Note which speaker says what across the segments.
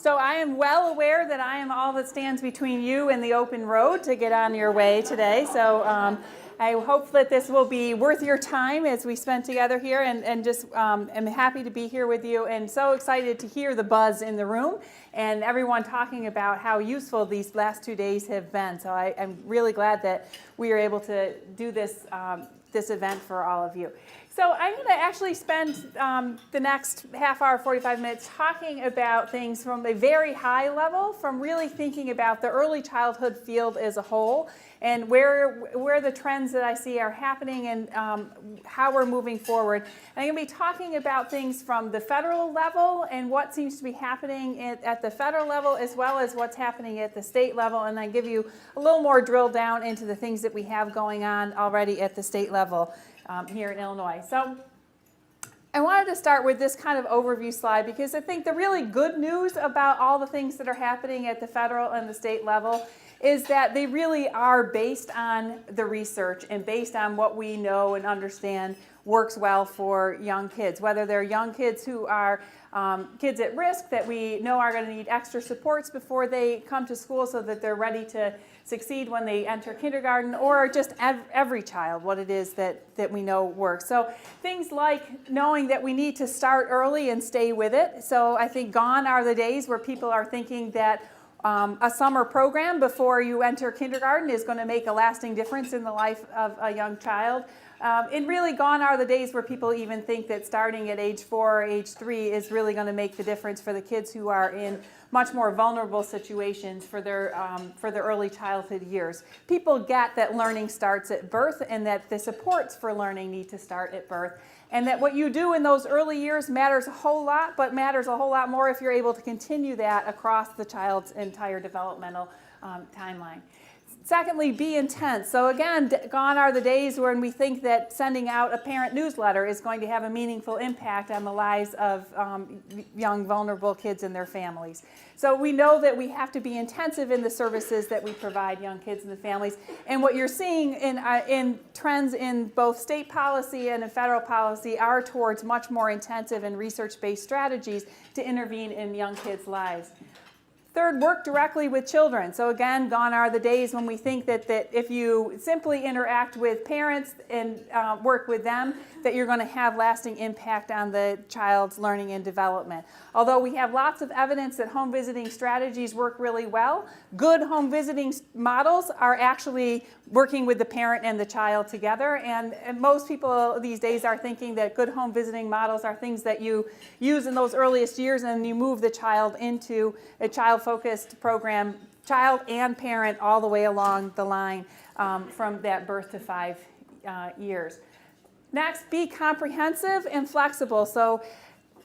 Speaker 1: So I am well aware that I am all that stands between you and the open road to get on your way today. So I hope that this will be worth your time as we spend together here, and just am happy to be here with you, and so excited to hear the buzz in the room and everyone talking about how useful these last 2 days have been. So I'm really glad that we are able to do this, this event for all of you. So I'm going to actually spend the next half hour, 45 minutes talking about things from a very high level, from really thinking about the early childhood field as a whole, and where the trends that I see are happening, and how we're moving forward. And I'm going to be talking about things from the federal level and what seems to be happening at the federal level, as well as what's happening at the state level, and then give you a little more drill down into the things that we have going on already at the state level here in Illinois. So I wanted to start with this kind of overview slide, because I think the really good news about all the things that are happening at the federal and the state level is that they really are based on the research and based on what we know and understand works well for young kids, whether they're young kids who are kids at risk that we know are going to need extra supports before they come to school so that they're ready to succeed when they enter kindergarten, or just every child, what it is that we know works. So things like knowing that we need to start early and stay with it. So I think gone are the days where people are thinking that a summer program before you enter kindergarten is going to make a lasting difference in the life of a young child. And really gone are the days where people even think that starting at age 4 or age 3 is really going to make the difference for the kids who are in much more vulnerable situations for their early childhood years. People get that learning starts at birth, and that the supports for learning need to start at birth, and that what you do in those early years matters a whole lot, but matters a whole lot more if you're able to continue that across the child's entire developmental timeline. Secondly, be intense. So again, gone are the days when we think that sending out a parent newsletter is going to have a meaningful impact on the lives of young, vulnerable kids and their families. So we know that we have to be intensive in the services that we provide young kids and the families. And what you're seeing in trends in both state policy and in federal policy are towards much more intensive and research-based strategies to intervene in young kids' lives. Third, work directly with children. So again, gone are the days when we think that if you simply interact with parents and work with them, that you're going to have lasting impact on the child's learning and development. Although we have lots of evidence that home visiting strategies work really well, good home visiting models are actually working with the parent and the child together. And most people these days are thinking that good home visiting models are things that you use in those earliest years, and you move the child into a child-focused program, child and parent, all the way along the line from that birth to 5 years. Next, be comprehensive and flexible. So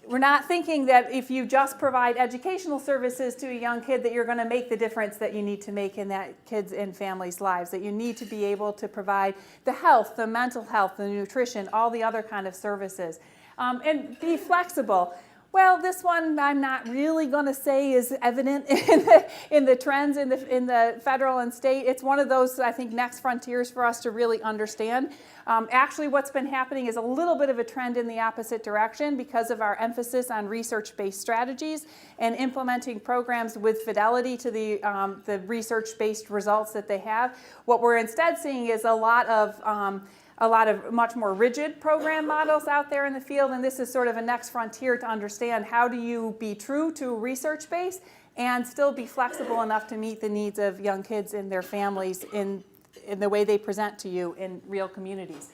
Speaker 1: we're not thinking that if you just provide educational services to a young kid that you're going to make the difference that you need to make in that kid's and family's lives, that you need to be able to provide the health, the mental health, the nutrition, all the other kind of services. And be flexible. Well, this one I'm not really going to say is evident in the trends in the federal and state. It's one of those, I think, next frontiers for us to really understand. Actually, what's been happening is a little bit of a trend in the opposite direction because of our emphasis on research-based strategies and implementing programs with fidelity to the research-based results that they have. What we're instead seeing is a lot of much more rigid program models out there in the field, and this is sort of a next frontier to understand how do you be true to research base and still be flexible enough to meet the needs of young kids and their families in the way they present to you in real communities.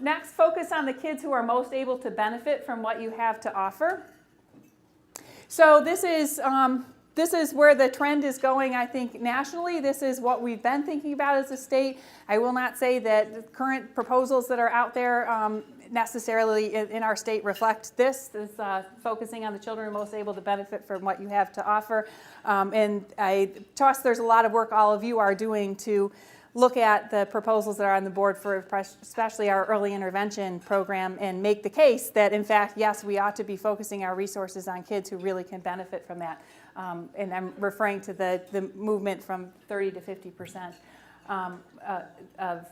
Speaker 1: Next, focus on the kids who are most able to benefit from what you have to offer. So this is where the trend is going, I think, nationally. This is what we've been thinking about as a state. I will not say that the current proposals that are out there necessarily in our state reflect this focusing on the children most able to benefit from what you have to offer. And I trust there's a lot of work all of you are doing to look at the proposals that are on the board for especially our early intervention program and make the case that, in fact, yes, we ought to be focusing our resources on kids who really can benefit from that. And I'm referring to the movement from 30 to 50% of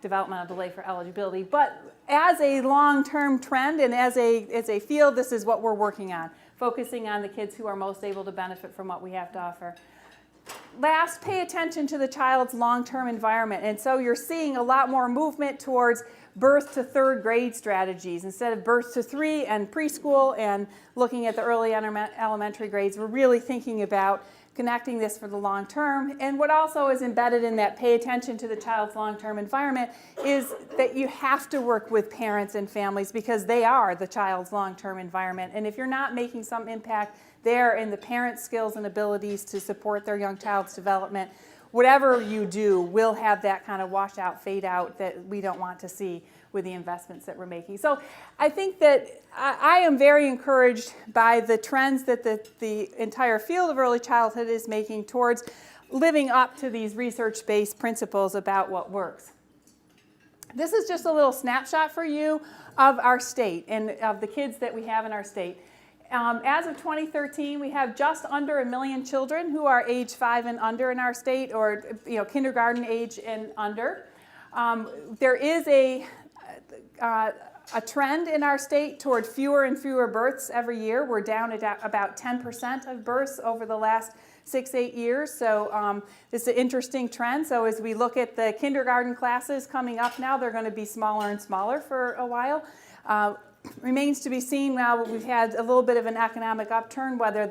Speaker 1: developmental delay for eligibility. But as a long-term trend and as a field, this is what we're working on. focusing on the kids who are most able to benefit from what we have to offer. Last, pay attention to the child's long-term environment. And so you're seeing a lot more movement towards birth to third grade strategies. Instead of birth to 3 and preschool and looking at the early elementary grades, we're really thinking about connecting this for the long term. And what also is embedded in that pay attention to the child's long-term environment is that you have to work with parents and families because they are the child's long-term environment. And if you're not making some impact there in the parents' skills and abilities to support their young child's development, whatever you do will have that kind of wash out, fade out that we don't want to see with the investments that we're making. So I think that I am very encouraged by the trends that the entire field of early childhood is making towards living up to these research-based principles about what works. This is just a little snapshot for you of our state and of the kids that we have in our state. As of 2013, we have just under 1 million children who are age 5 and under in our state, or kindergarten age and under. There is a trend in our state toward fewer and fewer births every year. We're down at about 10% of births over the last 6-8 years. So this is an interesting trend. So as we look at the kindergarten classes coming up now, they're going to be smaller and smaller for a while. Remains to be seen now that we've had a little bit of an economic upturn, whether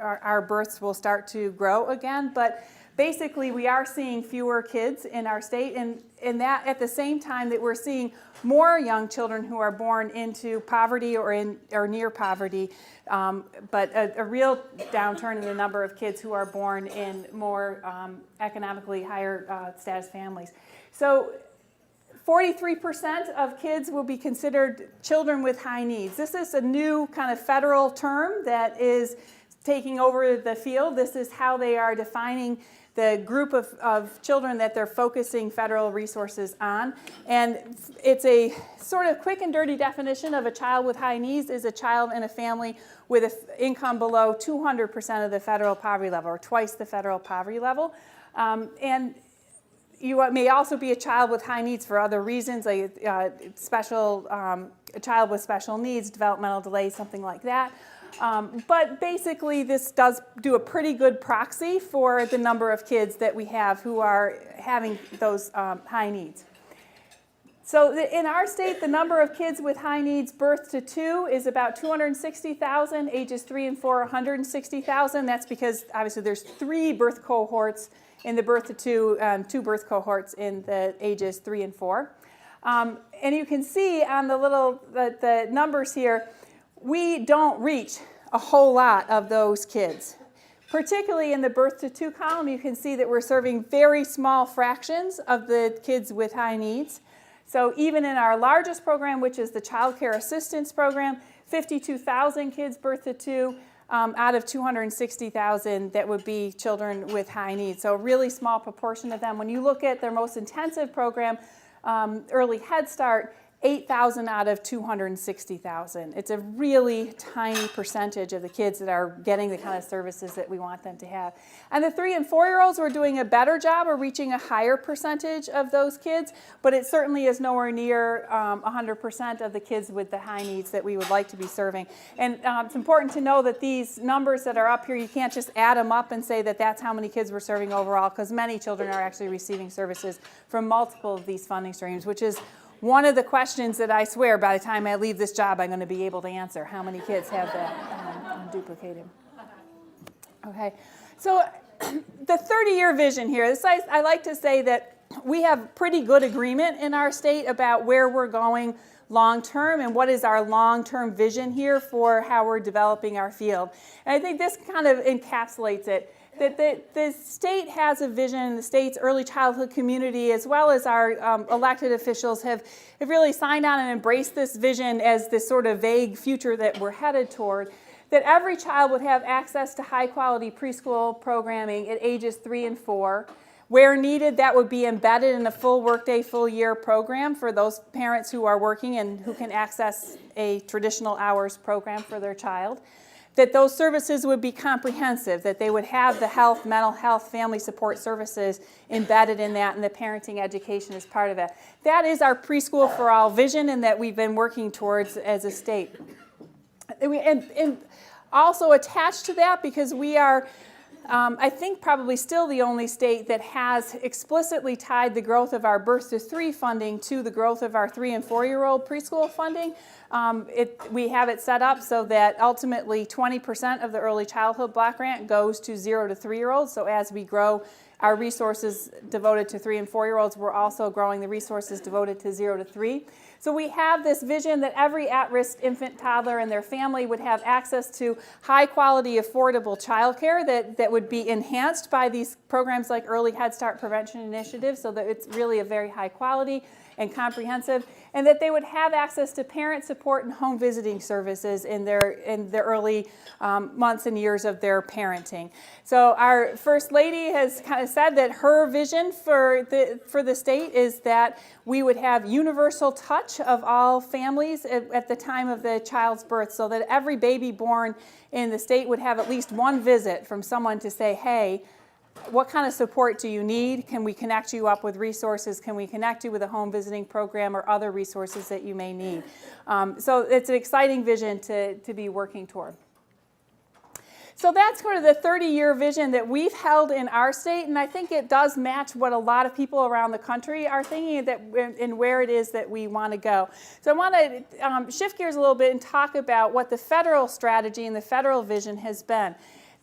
Speaker 1: our births will start to grow again. But basically, we are seeing fewer kids in our state, and that at the same time that we're seeing more young children who are born into poverty or near poverty, but a real downturn in the number of kids who are born in more economically higher status families. So 43% of kids will be considered children with high needs. This is a new kind of federal term that is taking over the field. This is how they are defining the group of children that they're focusing federal resources on. And it's a sort of quick and dirty definition of a child with high needs is a child in a family with an income below 200% of the federal poverty level, or twice the federal poverty level. And you may also be a child with high needs for other reasons, like a child with special needs, developmental delays, something like that. But basically, this does do a pretty good proxy for the number of kids that we have who are having those high needs. So in our state, the number of kids with high needs birth to 2 is about 260,000, ages 3 and 4, 160,000. That's because obviously there's 3 birth cohorts in the birth to 2, 2 birth cohorts in the ages 3 and 4. And you can see on the numbers here, we don't reach a whole lot of those kids. Particularly in the birth to 2 column, you can see that we're serving very small fractions of the kids with high needs. So even in our largest program, which is the Child Care Assistance Program, 52,000 kids birth to 2 out of 260,000 that would be children with high needs. So a really small proportion of them. When you look at their most intensive program, Early Head Start, 8,000 out of 260,000. It's a really tiny percentage of the kids that are getting the kind of services that we want them to have. And the 3 and 4-year-olds, we're doing a better job of reaching a higher percentage of those kids, but it certainly is nowhere near 100% of the kids with the high needs that we would like to be serving. And it's important to know that these numbers that are up here, you can't just add them up and say that that's how many kids we're serving overall, because many children are actually receiving services from multiple of these funding streams, which is one of the questions that I swear by the time I leave this job I'm going to be able to answer. How many kids have that duplicated? Okay, so the 30-year vision here, I like to say that we have pretty good agreement in our state about where we're going long-term and what is our long-term vision here for how we're developing our field. And I think this kind of encapsulates it. That the state has a vision, the state's early childhood community, as well as our elected officials have really signed on and embraced this vision as this sort of vague future that we're headed toward, that every child would have access to high-quality preschool programming at ages 3 and 4. Where needed, that would be embedded in a full workday, full year program for those parents who are working and who can access a traditional hours program for their child. That those services would be comprehensive, that they would have the health, mental health, family support services embedded in that, and the parenting education is part of it. That is our Preschool for All vision, and that we've been working towards as a state. And Also attached to that, because we are, I think, probably still the only state that has explicitly tied the growth of our Birth to 3 funding to the growth of our 3- and 4-year-old preschool funding. We have it set up so that ultimately 20% of the early childhood block grant goes to 0 to 3-year-olds. So as we grow our resources devoted to 3- and 4-year-olds, we're also growing the resources devoted to 0 to 3. So we have this vision that every at-risk infant, toddler, and their family would have access to high-quality, affordable childcare that would be enhanced by these programs like Early Head Start Prevention Initiative, so that it's really a very high quality and comprehensive, and that they would have access to parent support and home visiting services in their early months and years of their parenting. So our First Lady has kind of said that her vision for the state is that we would have universal touch of all families at the time of the child's birth, so that every baby born in the state would have at least one visit from someone to say, hey, what kind of support do you need? Can we connect you up with resources? Can we connect you with a home visiting program or other resources that you may need? So it's an exciting vision to be working toward. So that's sort of the 30-year vision that we've held in our state, and I think it does match what a lot of people around the country are thinking and where it is that we want to go. So I want to shift gears a little bit and talk about what the federal strategy and the federal vision has been.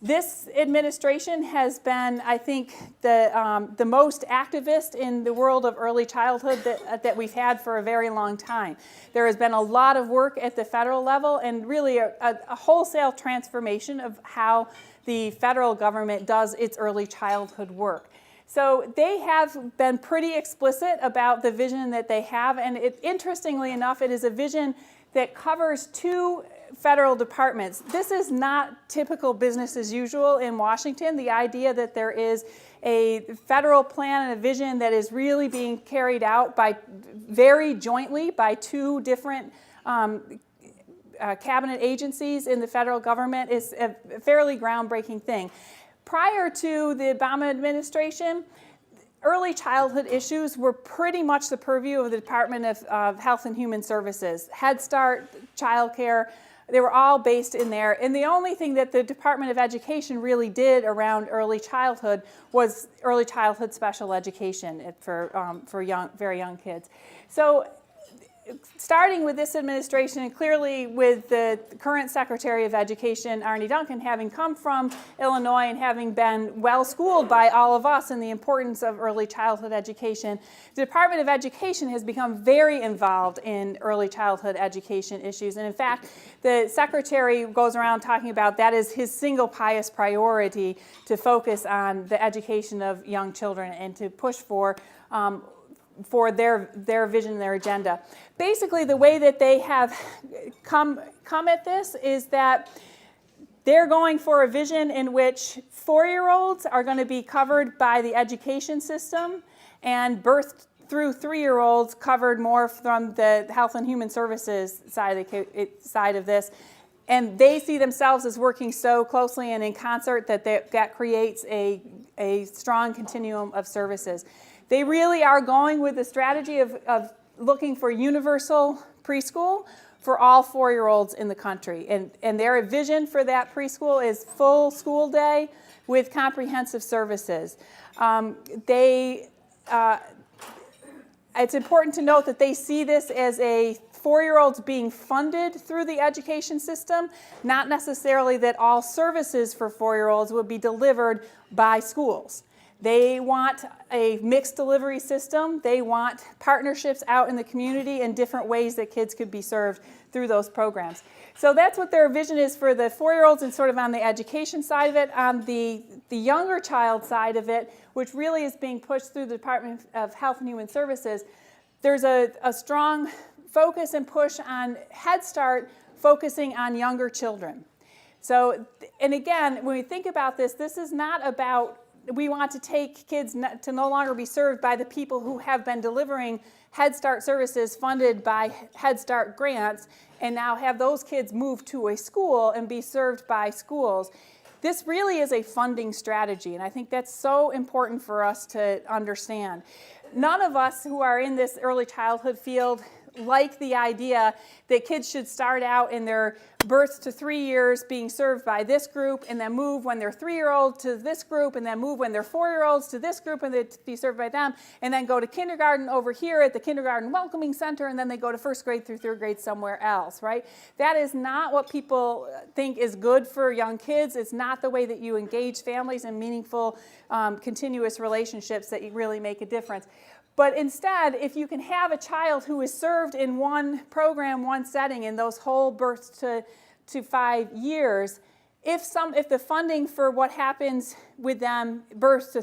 Speaker 1: This administration has been, I think, the most activist in the world of early childhood that we've had for a very long time. There has been a lot of work at the federal level and really a wholesale transformation of how the federal government does its early childhood work. So they have been pretty explicit about the vision that they have, and interestingly enough, it is a vision that covers 2 federal departments. This is not typical business as usual in Washington. The idea that there is a federal plan and a vision that is really being carried out very jointly by 2 different cabinet agencies in the federal government is a fairly groundbreaking thing. Prior to the Obama administration, early childhood issues were pretty much the purview of the Department of Health and Human Services. Head Start, child care, they were all based in there. And the only thing that the Department of Education really did around early childhood was early childhood special education for very young kids. So starting with this administration, and clearly with the current Secretary of Education, Arne Duncan, having come from Illinois and having been well schooled by all of us in the importance of early childhood education, the Department of Education has become very involved in early childhood education issues. And in fact, the Secretary goes around talking about that is his single highest priority, to focus on the education of young children and to push for their vision, their agenda. Basically, the way that they have come at this is that they're going for a vision in which 4-year-olds are going to be covered by the education system, and birth through 3-year-olds covered more from the Health and Human Services side of this. And they see themselves as working so closely and in concert that creates a strong continuum of services. They really are going with the strategy of looking for universal preschool for all 4-year-olds in the country. And their vision for that preschool is full school day with comprehensive services. It's important to note that they see this as 4-year-olds being funded through the education system, not necessarily that all services for 4-year-olds would be delivered by schools. They want a mixed delivery system. They want partnerships out in the community and different ways that kids could be served through those programs. So that's what their vision is for the 4-year-olds and sort of on the education side of it. On the younger child side of it, which really is being pushed through the Department of Health and Human Services, there's a strong focus and push on Head Start, focusing on younger children. So, and again, when we think about this, this is not about we want to take kids to no longer be served by the people who have been delivering Head Start services funded by Head Start grants and now have those kids move to a school and be served by schools. This really is a funding strategy, and I think that's so important for us to understand. None of us who are in this early childhood field like the idea that kids should start out in their birth to 3 years being served by this group, and then move when they're 3-year-old to this group, and then move when they're 4-year-olds to this group and they'd be served by them, and then go to kindergarten over here at the Kindergarten Welcoming Center, and then they go to 1st grade through 3rd grade somewhere else, right? That is not what people think is good for young kids. It's not the way that you engage families in meaningful, continuous relationships that really make a difference. But instead, if you can have a child who is served in one program, one setting, in those whole birth to 5 years, if the funding for what happens with them birth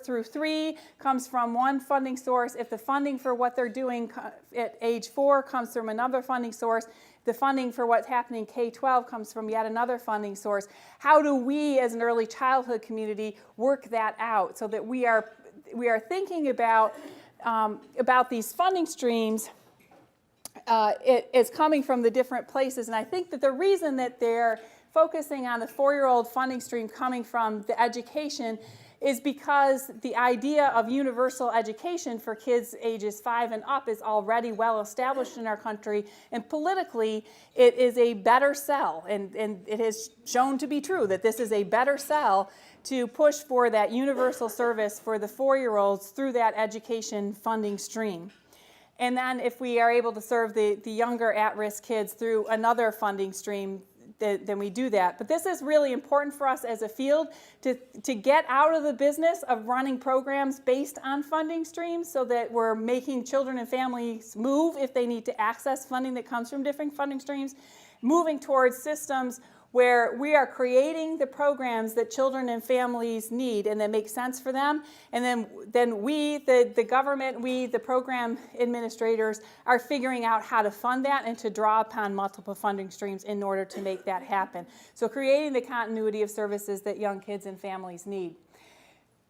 Speaker 1: through 3 comes from one funding source, if the funding for what they're doing at age 4 comes from another funding source, the funding for what's happening K-12 comes from yet another funding source, how do we as an early childhood community work that out so that we are thinking about these funding streams it's coming from the different places. And I think that the reason that they're focusing on the 4-year-old funding stream coming from the education is because the idea of universal education for kids ages 5 and up is already well established in our country, and politically it is a better sell, and it has shown to be true that this is a better sell to push for that universal service for the 4-year-olds through that education funding stream. And then if we are able to serve the younger at-risk kids through another funding stream, then we do that. But this is really important for us as a field to get out of the business of running programs based on funding streams so that we're making children and families move if they need to access funding that comes from different funding streams, moving towards systems where we are creating the programs that children and families need and that make sense for them. And then we, the government, we, the program administrators, are figuring out how to fund that and to draw upon multiple funding streams in order to make that happen. So creating the continuity of services that young kids and families need.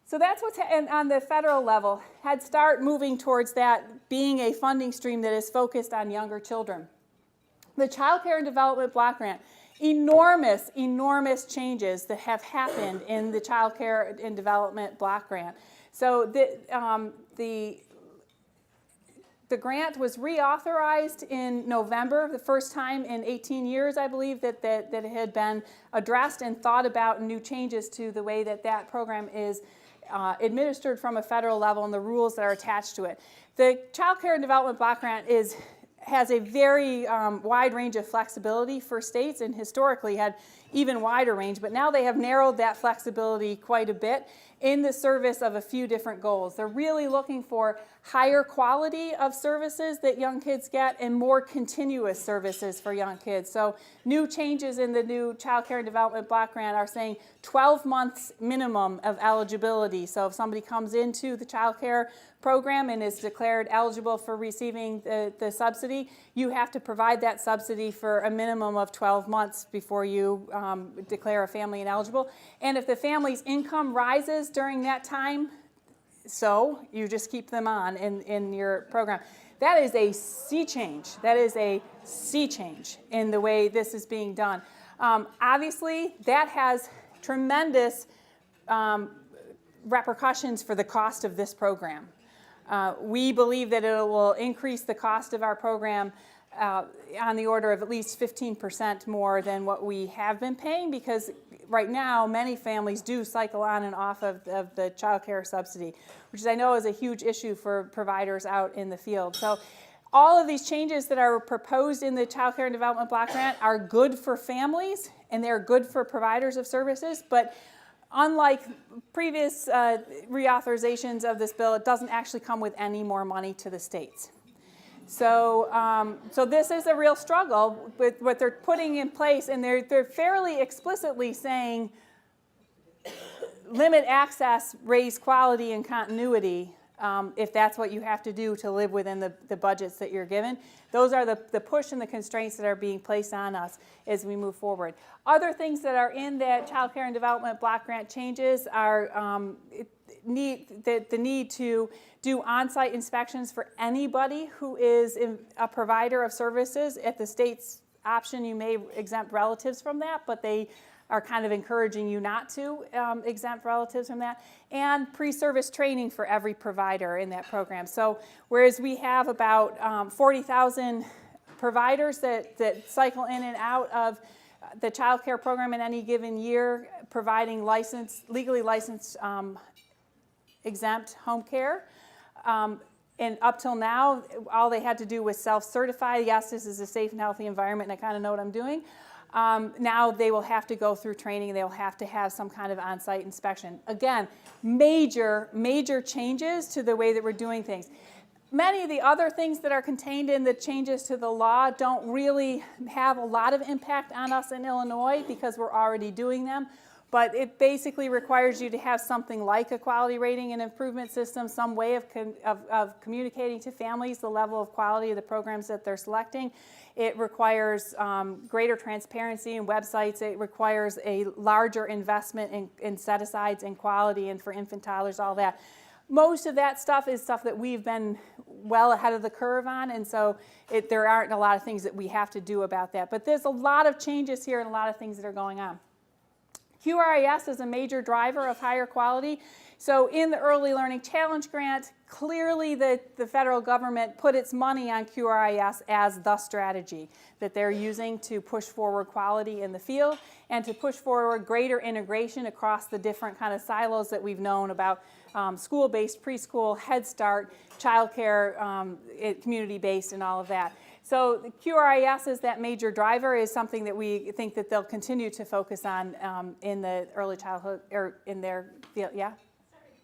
Speaker 1: So that's what's on the federal level. Head Start moving towards that being a funding stream that is focused on younger children. The Child Care and Development Block Grant. Enormous, enormous changes that have happened in the Child Care and Development Block Grant. So the grant was reauthorized in November, the first time in 18 years, I believe, that it had been addressed and thought about new changes to the way that program is administered from a federal level and the rules that are attached to it. The Child Care and Development Block Grant has a very wide range of flexibility for states, and historically had even wider range, but now they have narrowed that flexibility quite a bit in the service of a few different goals. They're really looking for higher quality of services that young kids get and more continuous services for young kids. So new changes in the new Child Care and Development Block Grant are saying 12 months minimum of eligibility. So if somebody comes into the child care program and is declared eligible for receiving the subsidy, you have to provide that subsidy for a minimum of 12 months before you declare a family ineligible. And if the family's income rises during that time, so you just keep them on in your program. That is a sea change. That is a sea change in the way this is being done. Obviously, that has tremendous repercussions for the cost of this program. We believe that it will increase the cost of our program on the order of at least 15% more than what we have been paying, because right now many families do cycle on and off of the child care subsidy, which I know is a huge issue for providers out in the field. So all of these changes that are proposed in the Child Care and Development Block Grant are good for families and they're good for providers of services, but unlike previous reauthorizations of this bill, it doesn't actually come with any more money to the states. So, so this is a real struggle with what they're putting in place, and they're fairly explicitly saying limit access, raise quality and continuity, if that's what you have to do to live within the budgets that you're given. Those are the push and the constraints that are being placed on us as we move forward. Other things that are in that Child Care and Development Block Grant changes are the need to do on-site inspections for anybody who is a provider of services. At the state's option, you may exempt relatives from that, but they are kind of encouraging you not to exempt relatives from that, and pre-service training for every provider in that program. So whereas we have about 40,000 providers that cycle in and out of the child care program in any given year, providing legally licensed exempt home care. And up till now, all they had to do was self-certify. Yes, this is a safe and healthy environment, and I kind of know what I'm doing. Now they will have to go through training. They will have to have some kind of on-site inspection. Again, major changes to the way that we're doing things. Many of the other things that are contained in the changes to the law don't really have a lot of impact on us in Illinois because we're already doing them. But it basically requires you to have something like a quality rating and improvement system, some way of communicating to families the level of quality of the programs that they're selecting. It requires greater transparency in websites. It requires a larger investment in set-asides and quality and for infant toddlers, all that. Most of that stuff is stuff that we've been well ahead of the curve on, and so there aren't a lot of things that we have to do about that. But there's a lot of changes here and a lot of things that are going on. QRIS is a major driver of higher quality. So in the Early Learning Challenge Grant, clearly the federal government put its money on QRIS as the strategy that they're using to push forward quality in the field and to push forward greater integration across the different kind of silos that we've known about school-based, preschool, Head Start, childcare, community-based, and all of that. So the QRIS as that major driver is something that we think that they'll continue to focus on in the early childhood, or in their field, yeah?
Speaker 2: Sorry.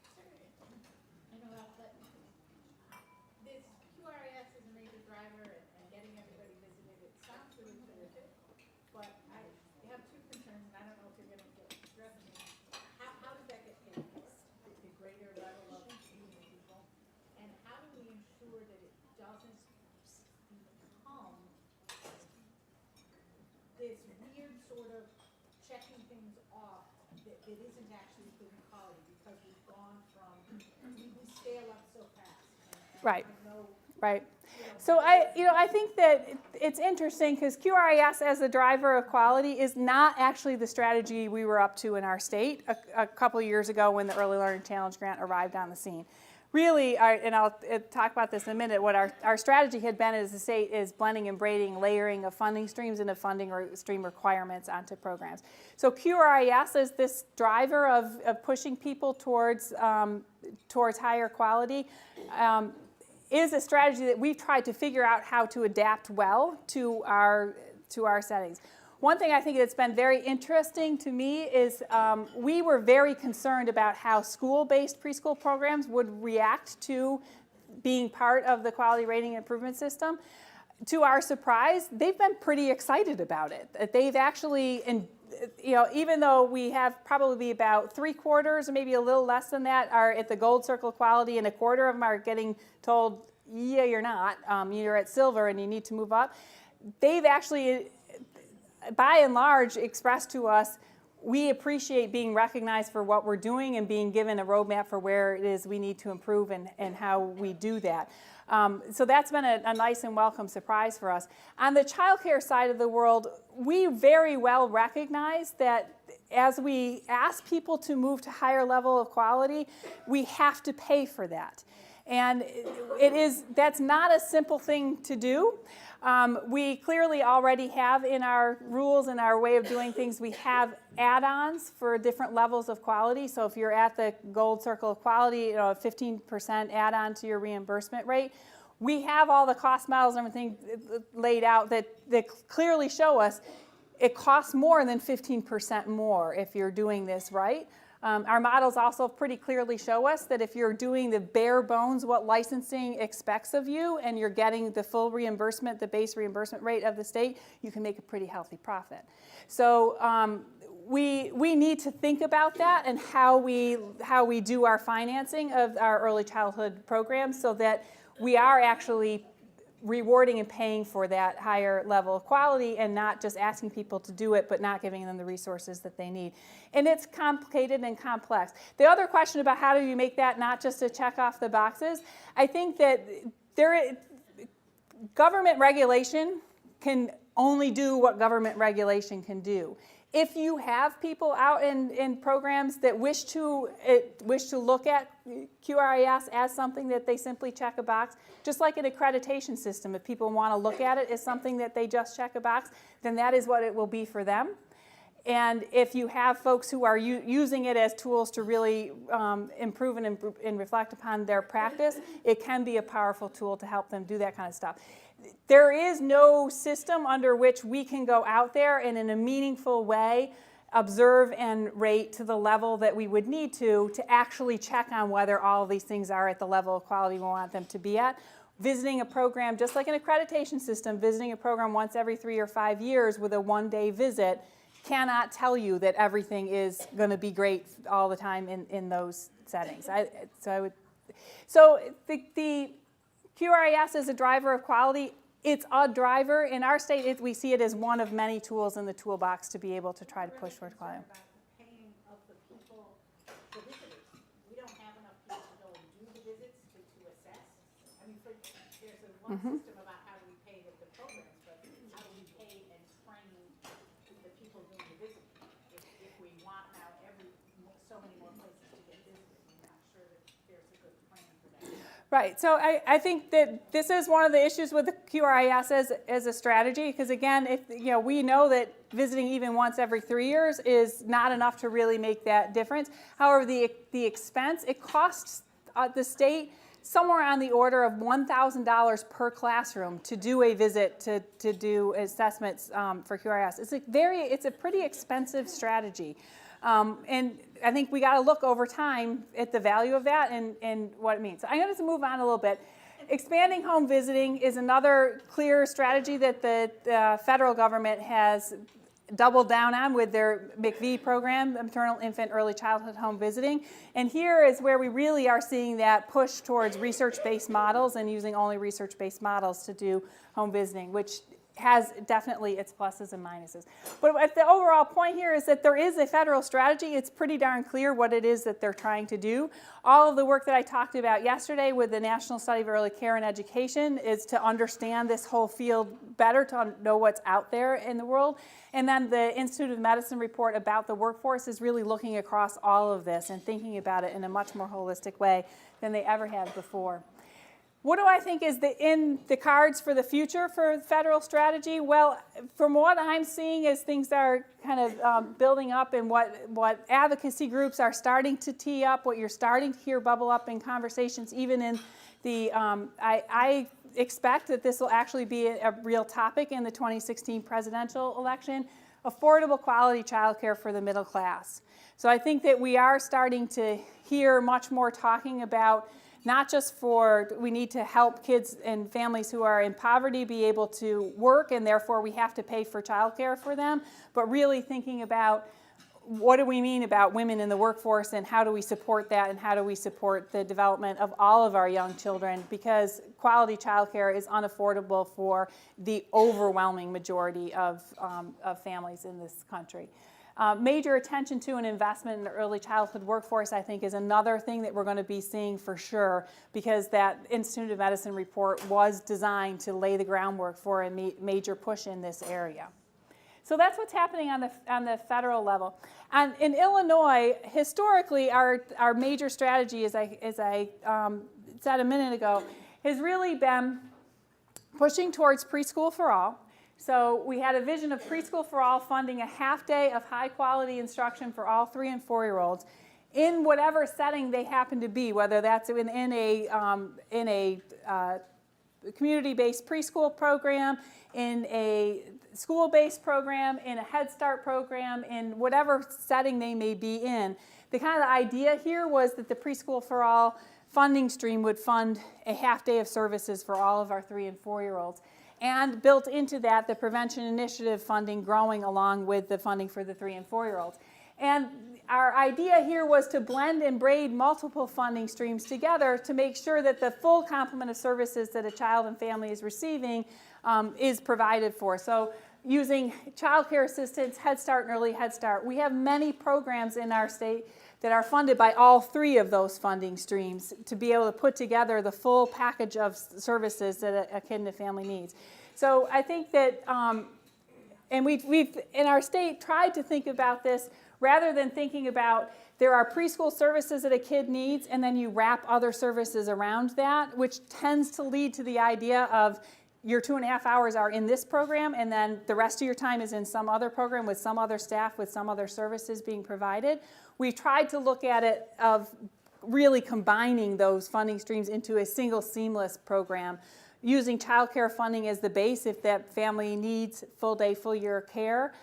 Speaker 2: I know that, but this QRIS is a major driver and getting everybody visited. It sounds really terrific, but I have two concerns, and I don't know if you're going to get addressing them. How does that get enhanced, the greater level of meeting people? And how do we ensure that it doesn't become this weird sort of checking things off that isn't actually good quality because we've gone from, we scale up so fast. And
Speaker 1: Right.
Speaker 2: I know,
Speaker 1: Right. So I think that it's interesting because QRIS as a driver of quality is not actually the strategy we were up to in our state a couple of years ago when the Early Learning Challenge Grant arrived on the scene. Really, and I'll talk about this in a minute, what our strategy had been as a state is blending and braiding, layering of funding streams and of funding stream requirements onto programs. So QRIS is this driver of pushing people towards higher quality. Is a strategy that we've tried to figure out how to adapt well to our settings. One thing I think that's been very interesting to me is we were very concerned about how school-based preschool programs would react to being part of the quality rating improvement system. To our surprise, they've been pretty excited about it. They've actually, even though we have probably about 3/4 or maybe a little less than that are at the gold circle quality and 1/4 of them are getting told, yeah, you're not, you're at silver and you need to move up. They've actually, by and large, expressed to us, we appreciate being recognized for what we're doing and being given a roadmap for where it is we need to improve and how we do that. So that's been a nice and welcome surprise for us. On the childcare side of the world, we very well recognize that as we ask people to move to higher level of quality, we have to pay for that. And that's not a simple thing to do. We clearly already have in our rules and our way of doing things, we have add-ons for different levels of quality. So if you're at the gold circle of quality, a 15% add-on to your reimbursement rate, we have all the cost models and everything laid out that clearly show us it costs more than 15% more if you're doing this right. Our models also pretty clearly show us that if you're doing the bare bones, what licensing expects of you, and you're getting the full reimbursement, the base reimbursement rate of the state, you can make a pretty healthy profit. So we need to think about that and how we do our financing of our early childhood programs so that we are actually rewarding and paying for that higher level of quality and not just asking people to do it but not giving them the resources that they need. And it's complicated and complex. The other question about how do you make that not just to check off the boxes, I think that government regulation can only do what government regulation can do. If you have people out in programs that wish to look at QRIS as something that they simply check a box, just like an accreditation system, if people want to look at it as something that they just check a box, then that is what it will be for them. And if you have folks who are using it as tools to really improve and reflect upon their practice, it can be a powerful tool to help them do that kind of stuff. There is no system under which we can go out there and in a meaningful way observe and rate to the level that we would need to actually check on whether all of these things are at the level of quality we want them to be at. Visiting a program, just like an accreditation system, visiting a program once every 3 or 5 years with a one-day visit cannot tell you that everything is going to be great all the time in those settings. So the QRIS is a driver of quality. It's a driver. In our state, we see it as one of many tools in the toolbox to be able to try to push towards quality.
Speaker 2: About paying of the people, the visitors. We don't have enough people to go and do the visits to assess. I mean, there's one system about how do we pay the programs, but how do we pay and train the people doing the visiting? If we want now so many more places to get visited, I'm not sure that there's a good plan for that.
Speaker 1: Right, so I think that this is one of the issues with the QRIS as a strategy, because again, if we know that visiting even once every 3 years is not enough to really make that difference. However, the expense, it costs the state somewhere on the order of $1,000 per classroom to do a visit, to do assessments for QRIS. It's a pretty expensive strategy. And I think we got to look over time at the value of that and what it means. So I'm going to move on a little bit. Expanding home visiting is another clear strategy that the federal government has doubled down on with their MCV program, Maternal Infant Early Childhood Home Visiting. And here is where we really are seeing that push towards research-based models and using only research-based models to do home visiting, which has definitely its pluses and minuses. But the overall point here is that there is a federal strategy. It's pretty darn clear what it is that they're trying to do. All of the work that I talked about yesterday with the National Study of Early Care and Education is to understand this whole field better, to know what's out there in the world. And then the Institute of Medicine report about the workforce is really looking across all of this and thinking about it in a much more holistic way than they ever have before. What do I think is in the cards for the future for federal strategy? Well, from what I'm seeing as things are kind of building up and what advocacy groups are starting to tee up, what you're starting to hear bubble up in conversations, even in the, I expect that this will actually be a real topic in the 2016 presidential election, affordable quality childcare for the middle class. So I think that we are starting to hear much more talking about not just we need to help kids and families who are in poverty be able to work, and therefore we have to pay for childcare for them, but really thinking about what do we mean about women in the workforce and how do we support that and how do we support the development of all of our young children, because quality childcare is unaffordable for the overwhelming majority of families in this country. Major attention to and investment in the early childhood workforce, I think, is another thing that we're going to be seeing for sure, because that Institute of Medicine report was designed to lay the groundwork for a major push in this area. So that's what's happening on the federal level. And in Illinois, historically, our major strategy, as I said a minute ago, has really been pushing towards preschool for all. So we had a vision of preschool for all, funding a half day of high quality instruction for all 3- and 4-year-olds in whatever setting they happen to be, whether that's in a community-based preschool program, in a school-based program, in a Head Start program, in whatever setting they may be in. The kind of idea here was that the Preschool for All funding stream would fund a half day of services for all of our 3- and 4-year-olds. And built into that, the Prevention Initiative funding growing along with the funding for the 3- and 4-year-olds. And our idea here was to blend and braid multiple funding streams together to make sure that the full complement of services that a child and family is receiving is provided for. So using child care assistance, Head Start, and Early Head Start. We have many programs in our state that are funded by all 3 of those funding streams to be able to put together the full package of services that a kid and a family needs. So I think that And we've in our state tried to think about this rather than thinking about there are preschool services that a kid needs and then you wrap other services around that, which tends to lead to the idea of your 2.5 hours are in this program and then the rest of your time is in some other program with some other staff, with some other services being provided. We've tried to look at it of really combining those funding streams into a single seamless program, using child care funding as the base if that family needs full day, full year care.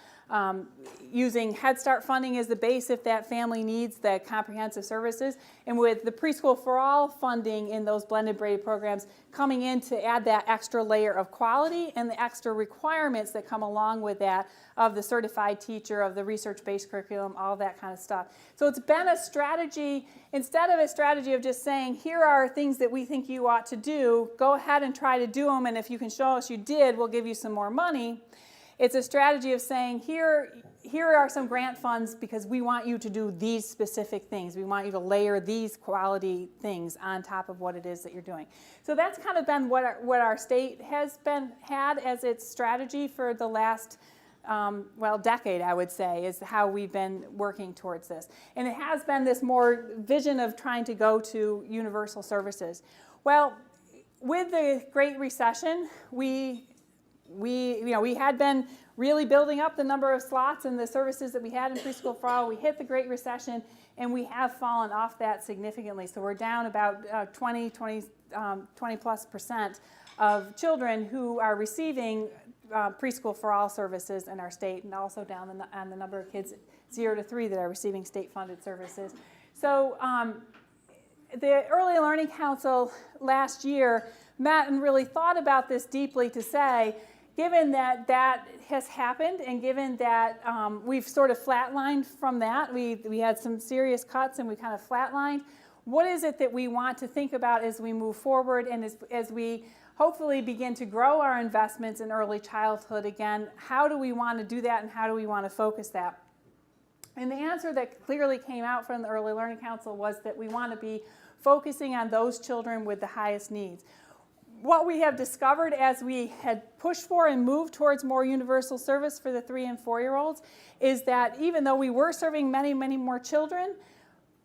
Speaker 1: Using Head Start funding as the base if that family needs the comprehensive services. And with the Preschool for All funding in those blended braided programs coming in to add that extra layer of quality and the extra requirements that come along with that of the certified teacher, of the research-based curriculum, all that kind of stuff. So it's been a strategy, instead of a strategy of just saying, here are things that we think you ought to do, go ahead and try to do them, and if you can show us you did, we'll give you some more money. It's a strategy of saying, here are some grant funds because we want you to do these specific things. We want you to layer these quality things on top of what it is that you're doing. So that's kind of been what our state has had as its strategy for the last, decade, I would say, is how we've been working towards this. And it has been this more vision of trying to go to universal services. Well, with the Great Recession, we had been really building up the number of slots and the services that we had in Preschool for All. We hit the Great Recession, and we have fallen off that significantly. So we're down about 20 plus % of children who are receiving Preschool for All services in our state, and also down on the number of kids 0 to 3 that are receiving state-funded services. So the Early Learning Council last year met and really thought about this deeply to say, given that that has happened and given that we've sort of flatlined from that, we had some serious cuts and we kind of flatlined, what is it that we want to think about as we move forward and as we hopefully begin to grow our investments in early childhood again? How do we want to do that and how do we want to focus that? And the answer that clearly came out from the Early Learning Council was that we want to be focusing on those children with the highest needs. What we have discovered as we had pushed for and moved towards more universal service for the 3 and 4-year-olds is that even though we were serving many, many more children,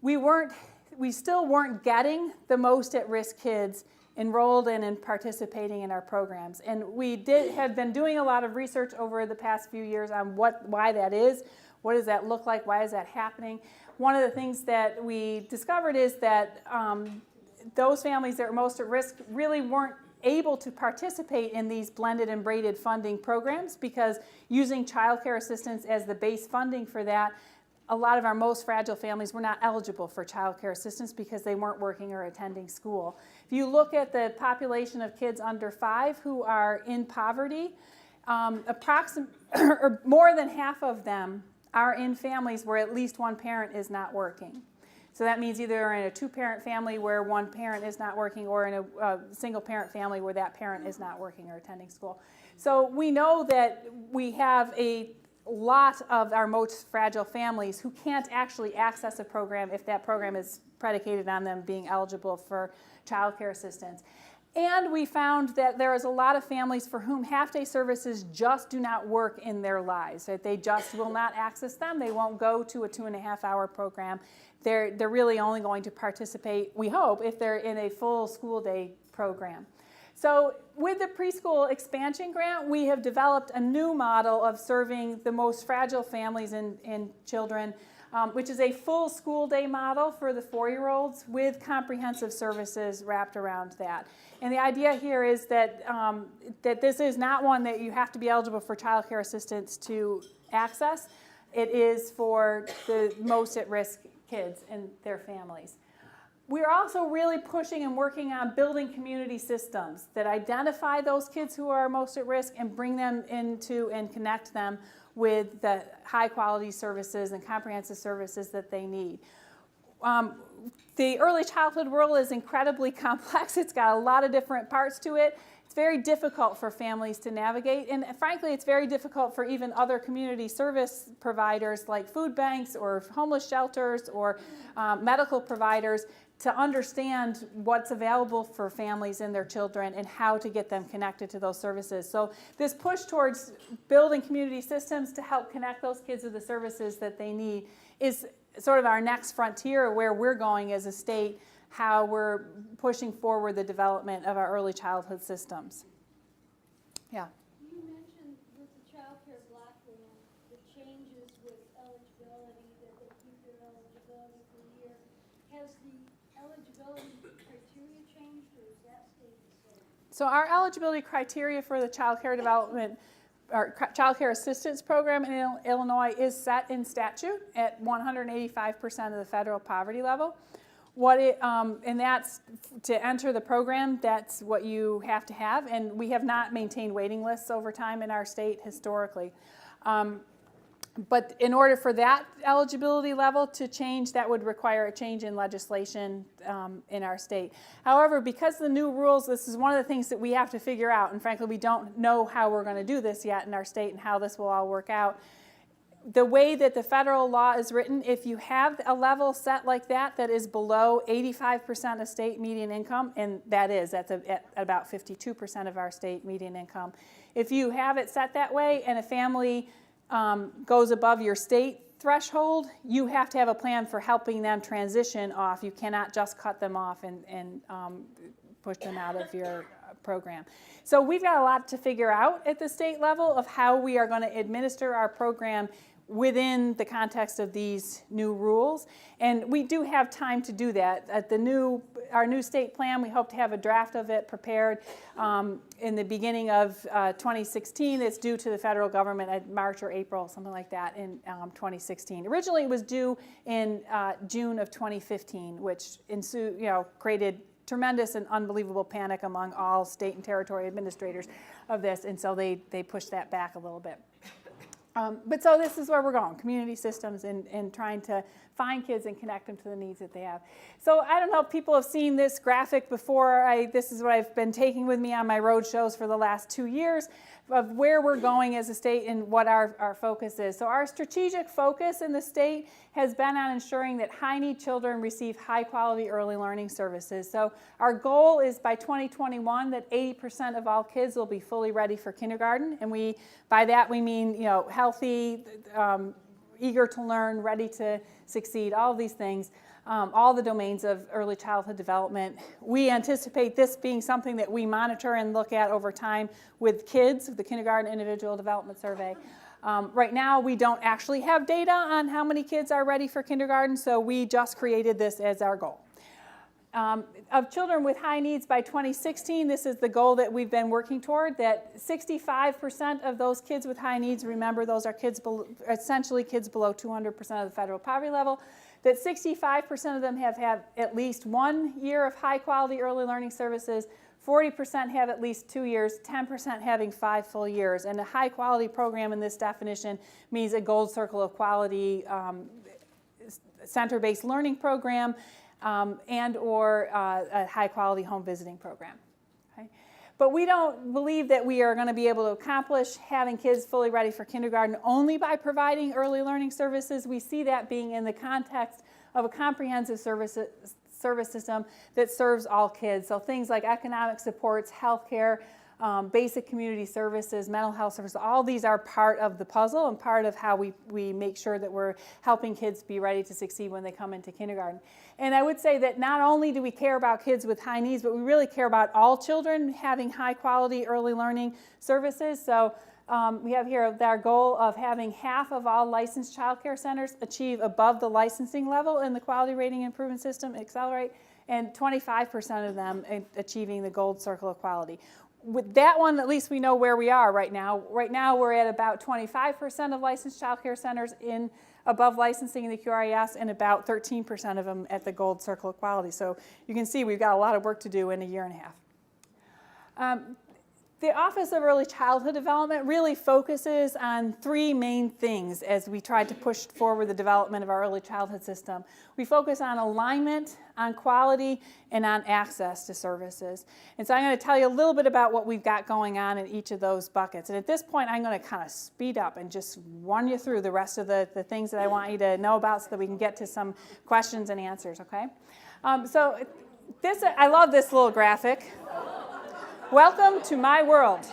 Speaker 1: we still weren't getting the most at-risk kids enrolled in and participating in our programs. And we have been doing a lot of research over the past few years on why that is. What does that look like? Why is that happening? One of the things that we discovered is that those families that are most at risk really weren't able to participate in these blended and braided funding programs because using child care assistance as the base funding for that, a lot of our most fragile families were not eligible for child care assistance because they weren't working or attending school. If you look at the population of kids under 5 who are in poverty, or more than half of them are in families where at least one parent is not working. So that means either in a 2-parent family where one parent is not working or in a single-parent family where that parent is not working or attending school. So we know that we have a lot of our most fragile families who can't actually access a program if that program is predicated on them being eligible for child care assistance. And we found that there is a lot of families for whom half-day services just do not work in their lives. That they just will not access them. They won't go to a 2.5-hour program. They're really only going to participate, we hope, if they're in a full school day program. So with the preschool expansion grant, we have developed a new model of serving the most fragile families and children, which is a full school day model for the 4-year-olds with comprehensive services wrapped around that. And the idea here is that, that this is not one that you have to be eligible for child care assistance to access. It is for the most at-risk kids and their families. We're also really pushing and working on building community systems that identify those kids who are most at risk and bring them into and connect them with the high quality services and comprehensive services that they need. The early childhood world is incredibly complex. It's got a lot of different parts to it. It's very difficult for families to navigate, and frankly, it's very difficult for even other community service providers like food banks or homeless shelters or medical providers to understand what's available for families and their children and how to get them connected to those services. So this push towards building community systems to help connect those kids with the services that they need is sort of our next frontier, where we're going as a state, how we're pushing forward the development of our early childhood systems. Yeah.
Speaker 3: You mentioned with the child care block grant, the changes with eligibility, that they keep their eligibility for a year. Has the eligibility criteria changed, or is that stayed the same?
Speaker 1: So our eligibility criteria for the child care development or child care assistance program in Illinois is set in statute at 185% of the federal poverty level. And that's to enter the program, that's what you have to have. And we have not maintained waiting lists over time in our state historically. But in order for that eligibility level to change, that would require a change in legislation in our state. However, because the new rules, this is one of the things that we have to figure out, and frankly, we don't know how we're going to do this yet in our state and how this will all work out. The way that the federal law is written, if you have a level set like that is below 85% of state median income, and that's at about 52% of our state median income. If you have it set that way and a family goes above your state threshold, you have to have a plan for helping them transition off. You cannot just cut them off and push them out of your program. So we've got a lot to figure out at the state level of how we are going to administer our program within the context of these new rules. And we do have time to do that. At our new state plan, we hope to have a draft of it prepared in the beginning of 2016. It's due to the federal government at March or April, something like that, in 2016. Originally, it was due in June of 2015, which created tremendous and unbelievable panic among all state and territory administrators of this, and so they pushed that back a little bit. But so this is where we're going, community systems and trying to find kids and connect them to the needs that they have. So I don't know if people have seen this graphic before. This is what I've been taking with me on my road shows for the last 2 years of where we're going as a state and what our focus is. So our strategic focus in the state has been on ensuring that high-need children receive high-quality early learning services. So our goal is by 2021 that 80% of all kids will be fully ready for kindergarten, and by that we mean healthy, eager to learn, ready to succeed, all of these things, all the domains of early childhood development. We anticipate this being something that we monitor and look at over time with kids, the Kindergarten Individual Development Survey. Right now, we don't actually have data on how many kids are ready for kindergarten, so we just created this as our goal. Of children with high needs by 2016, this is the goal that we've been working toward, that 65% of those kids with high needs, remember those are essentially kids below 200% of the federal poverty level, that 65% of them have had at least 1 year of high quality early learning services, 40% have at least 2 years, 10% having 5 full years. And a high quality program in this definition means a gold circle of quality center-based learning program and or a high quality home visiting program. Okay? But we don't believe that we are going to be able to accomplish having kids fully ready for kindergarten only by providing early learning services. We see that being in the context of a comprehensive service system that serves all kids. So things like economic supports, healthcare, basic community services, mental health services, all these are part of the puzzle and part of how we make sure that we're helping kids be ready to succeed when they come into kindergarten. And I would say that not only do we care about kids with high needs, but we really care about all children having high quality early learning services. So we have here our goal of having half of all licensed child care centers achieve above the licensing level in the quality rating improvement system, Accelerate, and 25% of them achieving the gold circle of quality. With that one, at least we know where we are right now. Right now, we're at about 25% of licensed child care centers above licensing in the QRES and about 13% of them at the gold circle of quality. So you can see we've got a lot of work to do in a year and a half. The Office of Early Childhood Development really focuses on three main things as we try to push forward the development of our early childhood system. We focus on alignment, on quality, and on access to services. And so I'm going to tell you a little bit about what we've got going on in each of those buckets. And at this point, I'm going to kind of speed up and just run you through the rest of the things that I want you to know about so that we can get to some questions and answers, okay? I love this little graphic. Welcome to my world.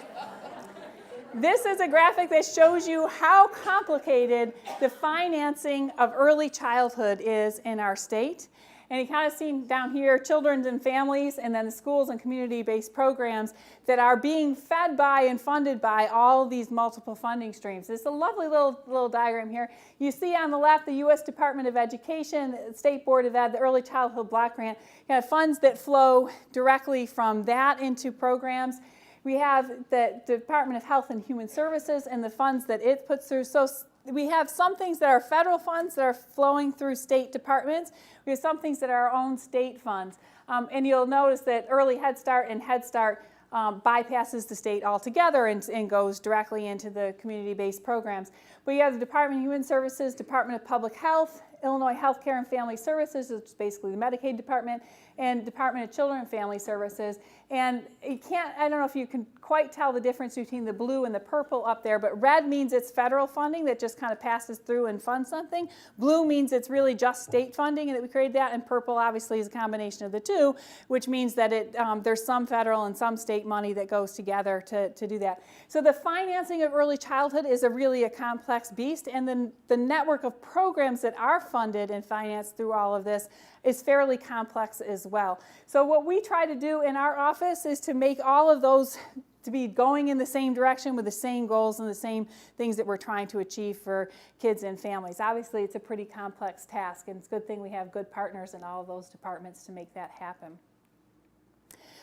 Speaker 1: This is a graphic that shows you how complicated the financing of early childhood is in our state. And you kind of see down here children and families, and then the schools and community-based programs that are being fed by and funded by all these multiple funding streams. It's a lovely little diagram here. You see on the left the U.S. Department of Education, the State Board of Ed, the Early Childhood Block Grant. You have funds that flow directly from that into programs. We have the Department of Health and Human Services and the funds that it puts through. So we have some things that are federal funds that are flowing through state departments. We have some things that are our own state funds. And you'll notice that Early Head Start and Head Start bypasses the state altogether and goes directly into the community-based programs. But you have the Department of Human Services, Department of Public Health, Illinois Healthcare and Family Services, which is basically the Medicaid department, and Department of Children and Family Services. And I don't know if you can quite tell the difference between the blue and the purple up there, but red means it's federal funding that just kind of passes through and funds something. Blue means it's really just state funding and that we created that, and purple obviously is a combination of the two, which means that there's some federal and some state money that goes together to do that. So the financing of early childhood is really a complex beast, and then the network of programs that are funded and financed through all of this is fairly complex as well. So what we try to do in our office is to make all of those to be going in the same direction with the same goals and the same things that we're trying to achieve for kids and families. Obviously, it's a pretty complex task, and it's a good thing we have good partners in all of those departments to make that happen.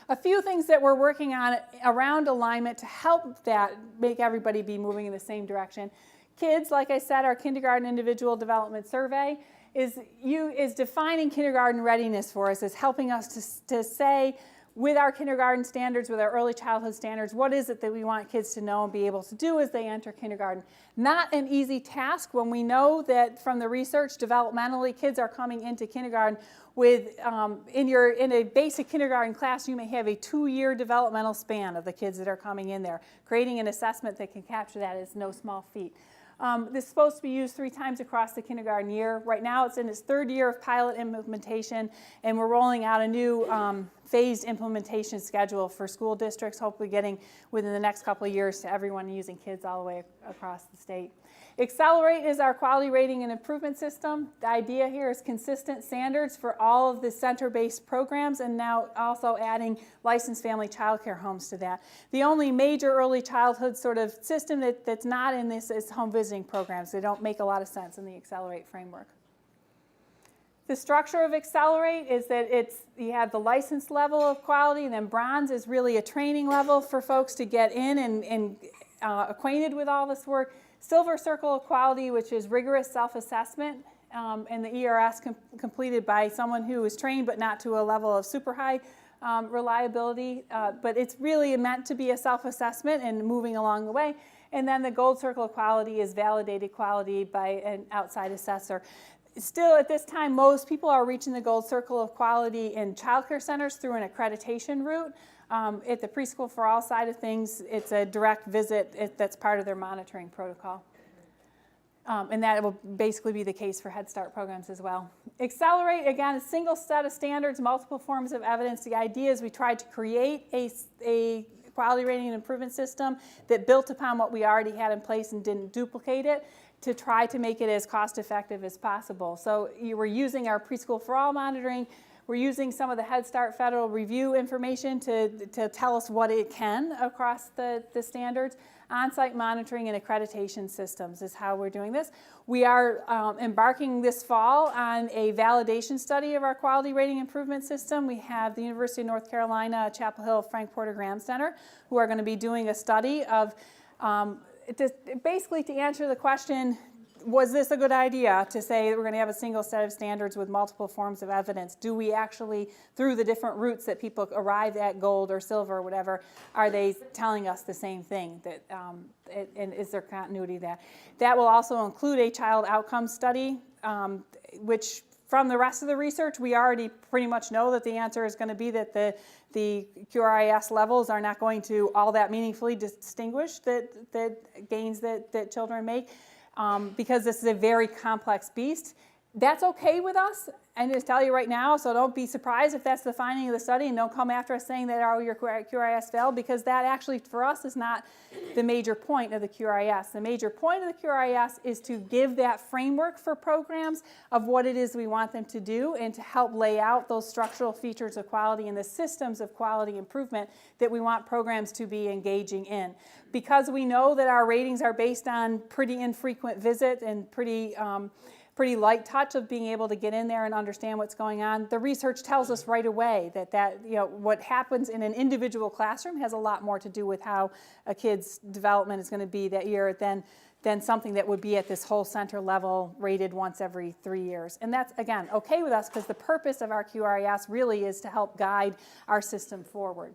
Speaker 1: A few things that we're working on around alignment to help that make everybody be moving in the same direction. Kids, like I said, our Kindergarten Individual Development Survey is defining kindergarten readiness for us, is helping us to say, with our kindergarten standards, with our early childhood standards, what is it that we want kids to know and be able to do as they enter kindergarten? Not an easy task when we know that from the research, developmentally, kids are coming into kindergarten with, in a basic kindergarten class, you may have a 2-year developmental span of the kids that are coming in there. Creating an assessment that can capture that is no small feat. This is supposed to be used 3 times across the kindergarten year. Right now it's in its 3rd year of pilot implementation, and we're rolling out a new phased implementation schedule for school districts, hopefully getting within the next couple of years to everyone using kids all the way across the state. Accelerate is our quality rating and improvement system. The idea here is consistent standards for all of the center-based programs, and now also adding licensed family child care homes to that. The only major early childhood sort of system that's not in this is home visiting programs. They don't make a lot of sense in the Accelerate framework. The structure of Accelerate is that you have the license level of quality, and then bronze is really a training level for folks to get in and acquainted with all this work. Silver Circle of Quality, which is rigorous self-assessment, and the ERS completed by someone who is trained but not to a level of super high reliability. But it's really meant to be a self-assessment and moving along the way. And then the Gold Circle of Quality is validated quality by an outside assessor. Still, at this time, most people are reaching the Gold Circle of Quality in child care centers through an accreditation route. At the Preschool for All side of things, it's a direct visit that's part of their monitoring protocol. And that will basically be the case for Head Start programs as well. Accelerate, again, a single set of standards, multiple forms of evidence. The idea is we tried to create a quality rating and improvement system that built upon what we already had in place and didn't duplicate it, to try to make it as cost effective as possible. So you were using our Preschool for All monitoring. We're using some of the Head Start federal review information to tell us what it can across the standards. On-site monitoring and accreditation systems is how we're doing this. We are embarking this fall on a validation study of our quality rating improvement system. We have the University of North Carolina, Chapel Hill Frank Porter Graham Center, who are going to be doing a study of basically to answer the question, was this a good idea to say that we're going to have a single set of standards with multiple forms of evidence? Do we actually, through the different routes that people arrive at gold or silver or whatever, are they telling us the same thing? That, and is there continuity there? That will also include a child outcome study, which from the rest of the research, we already pretty much know that the answer is going to be that the QRIS levels are not going to all that meaningfully distinguish the gains that children make. Because this is a very complex beast. That's okay with us, and just tell you right now, so don't be surprised if that's the finding of the study, and don't come after us saying that, oh, your QRIS failed, because that actually, for us, is not the major point of the QRIS. The major point of the QRIS is to give that framework for programs of what it is we want them to do, and to help lay out those structural features of quality and the systems of quality improvement that we want programs to be engaging in. Because we know that our ratings are based on pretty infrequent visit and pretty light touch of being able to get in there and understand what's going on, the research tells us right away that what happens in an individual classroom has a lot more to do with how a kid's development is going to be that year than something that would be at this whole center level rated once every 3 years. And that's, again, okay with us, because the purpose of our QRIS really is to help guide our system forward.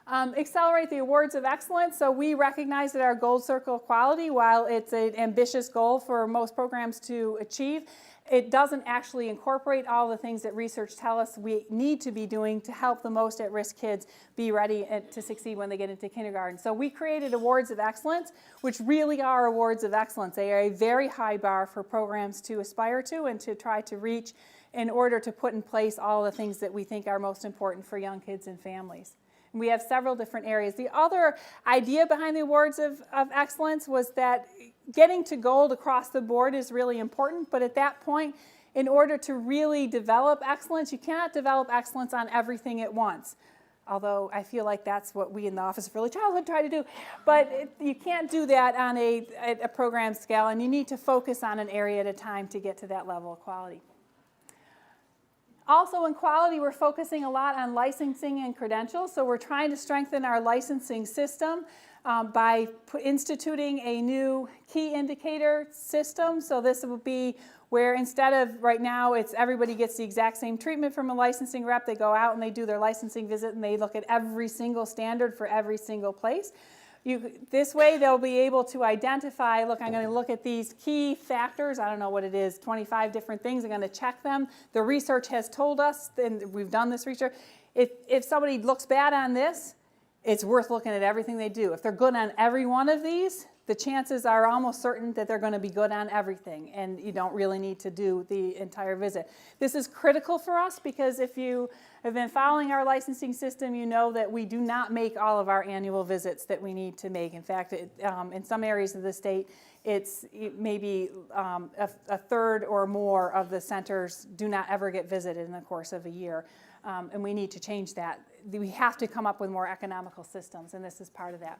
Speaker 1: Accelerate the awards of excellence. So we recognize that our gold circle quality, while it's an ambitious goal for most programs to achieve, it doesn't actually incorporate all the things that research tell us we need to be doing to help the most at-risk kids be ready to succeed when they get into kindergarten. So we created awards of excellence, which really are awards of excellence. They are a very high bar for programs to aspire to and to try to reach in order to put in place all the things that we think are most important for young kids and families. We have several different areas. The other idea behind the awards of excellence was that getting to gold across the board is really important, but at that point, in order to really develop excellence, you cannot develop excellence on everything at once. Although I feel like that's what we in the Office of Early Childhood try to do. But you can't do that on a program scale, and you need to focus on an area at a time to get to that level of quality. Also in quality, we're focusing a lot on licensing and credentials. So we're trying to strengthen our licensing system by instituting a new key indicator system. So this will be where instead of right now, it's everybody gets the exact same treatment from a licensing rep. They go out and they do their licensing visit and they look at every single standard for every single place. This way they'll be able to identify, look, I'm going to look at these key factors. I don't know what it is, 25 different things. I'm going to check them. The research has told us, and we've done this research, if somebody looks bad on this, it's worth looking at everything they do. If they're good on every one of these, the chances are almost certain that they're going to be good on everything, and you don't really need to do the entire visit. This is critical for us because if you have been following our licensing system, you know that we do not make all of our annual visits that we need to make. In fact, in some areas of the state, it's maybe a third or more of the centers do not ever get visited in the course of a year, and we need to change that. We have to come up with more economical systems, and this is part of that.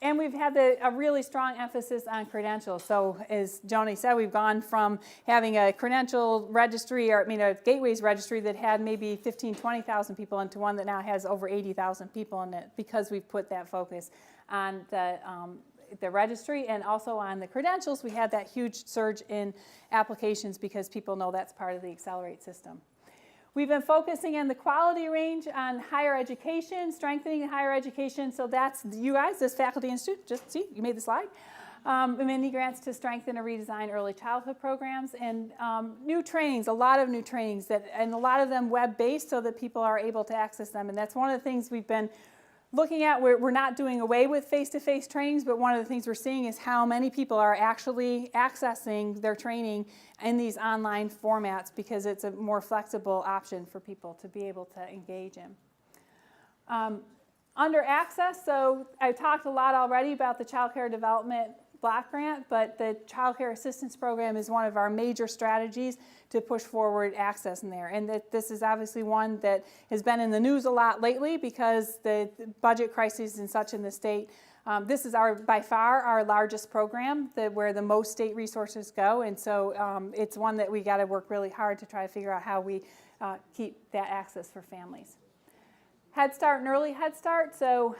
Speaker 1: And we've had a really strong emphasis on credentials. So as Joni said, we've gone from having a credential registry, or a gateways registry that had maybe 15,000, 20,000 people into one that now has over 80,000 people in it because we've put that focus on the registry and also on the credentials. We had that huge surge in applications because people know that's part of the Accelerate system. We've been focusing on the quality range on higher education, strengthening higher education. So that's you guys, this faculty and students. Just see, you made the slide. Many grants to strengthen or redesign early childhood programs and new trainings, a lot of new trainings, and a lot of them web-based so that people are able to access them. And that's one of the things we've been looking at. We're not doing away with face-to-face trainings, but one of the things we're seeing is how many people are actually accessing their training in these online formats because it's a more flexible option for people to be able to engage in. Under access, so I've talked a lot already about the Child Care Development Block Grant, but the Child Care Assistance Program is one of our major strategies to push forward access in there. And this is obviously one that has been in the news a lot lately because the budget crises and such in the state. This is by far our largest program, where the most state resources go, and so it's one that we got to work really hard to try to figure out how we keep that access for families. Head Start and Early Head Start. So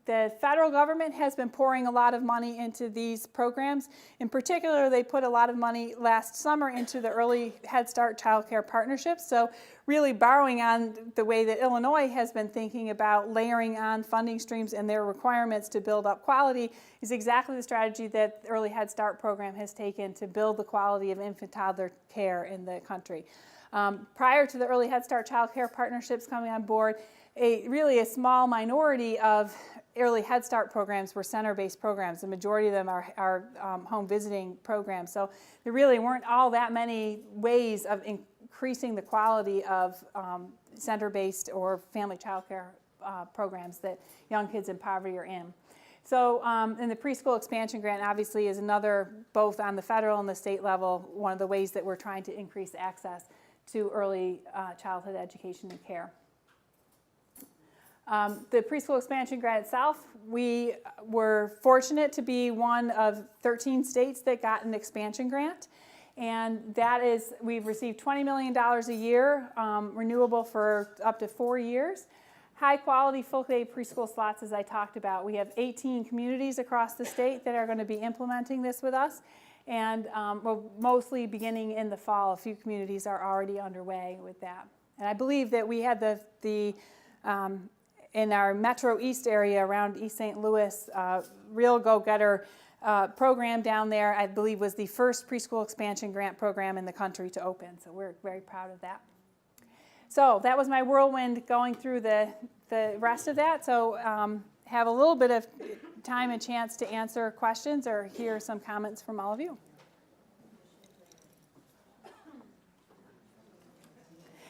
Speaker 1: the federal government has been pouring a lot of money into these programs. In particular, they put a lot of money last summer into the Early Head Start Child Care Partnerships. So really borrowing on the way that Illinois has been thinking about layering on funding streams and their requirements to build up quality is exactly the strategy that the Early Head Start program has taken to build the quality of infant toddler care in the country. Prior to the Early Head Start Child Care Partnerships coming on board, really a small minority of Early Head Start programs were center-based programs. The majority of them are home visiting programs. So there really weren't all that many ways of increasing the quality of center-based or family child care programs that young kids in poverty are in. So and the preschool expansion grant obviously is another, both on the federal and the state level, one of the ways that we're trying to increase access to early childhood education and care. The preschool expansion grant itself, we were fortunate to be one of 13 states that got an expansion grant. And that is, we've received $20 million a year, renewable for up to 4 years. High quality full-day preschool slots, as I talked about. We have 18 communities across the state that are going to be implementing this with us. And we're mostly beginning in the fall. A few communities are already underway with that. And I believe that we had in our Metro East area around East St. Louis, Real Go-Getter program down there, I believe was the first preschool expansion grant program in the country to open. So we're very proud of that. So that was my whirlwind going through the rest of that. So have a little bit of time and chance to answer questions or hear some comments from all of you.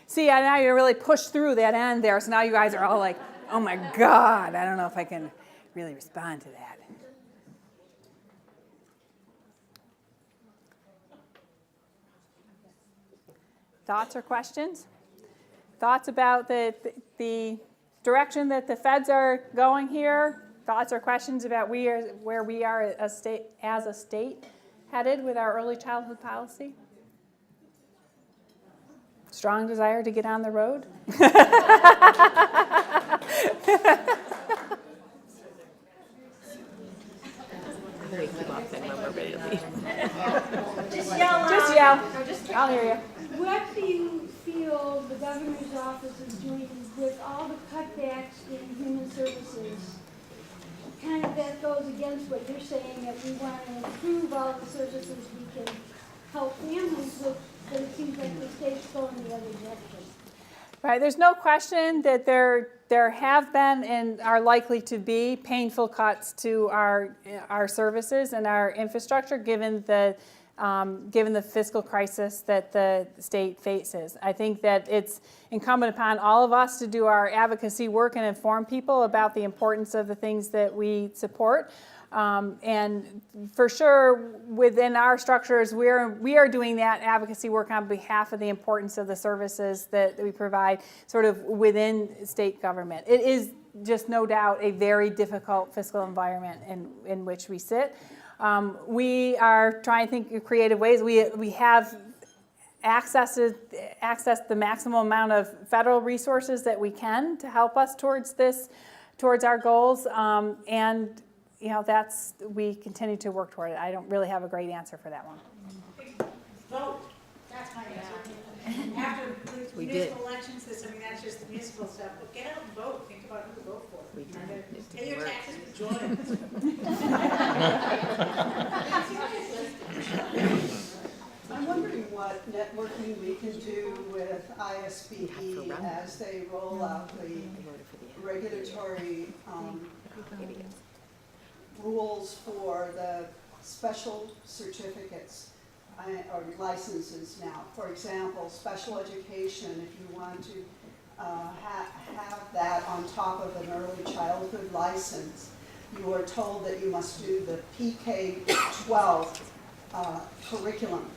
Speaker 1: See, now you really pushed through that end there, so now you guys are all like, oh my God, I don't know if I can really respond to that. Thoughts or questions? Thoughts about the direction that the feds are going here? Thoughts or questions about where we are as a state headed with our early childhood policy? Strong desire to get on the road? Just yell. I'll hear you.
Speaker 3: What do you feel the governor's office is doing with all the cutbacks in human services? Kind of that goes against what you're saying, that we want to improve all the services we can help families with, but it seems like the state's going the other direction.
Speaker 1: Right, there's no question that there have been and are likely to be painful cuts to our services and our infrastructure given the fiscal crisis that the state faces. I think that it's incumbent upon all of us to do our advocacy work and inform people about the importance of the things that we support. And for sure, within our structures, we are doing that advocacy work on behalf of the importance of the services that we provide sort of within state government. It is just no doubt a very difficult fiscal environment in which we sit. We are trying to think of creative ways. We have access the maximum amount of federal resources that we can to help us towards our goals, and we continue to work toward it. I don't really have a great answer for that one.
Speaker 2: Vote. That's my answer. After municipal elections, that's just the municipal stuff. But get out and vote. Think about who to vote for. Pay your taxes with joy.
Speaker 4: I'm wondering what networking we can do with ISBE as they roll out the regulatory rules for the special certificates or licenses now. For example, special education, if you want to have that on top of an early childhood license, you are told that you must do the PK-12 curriculum.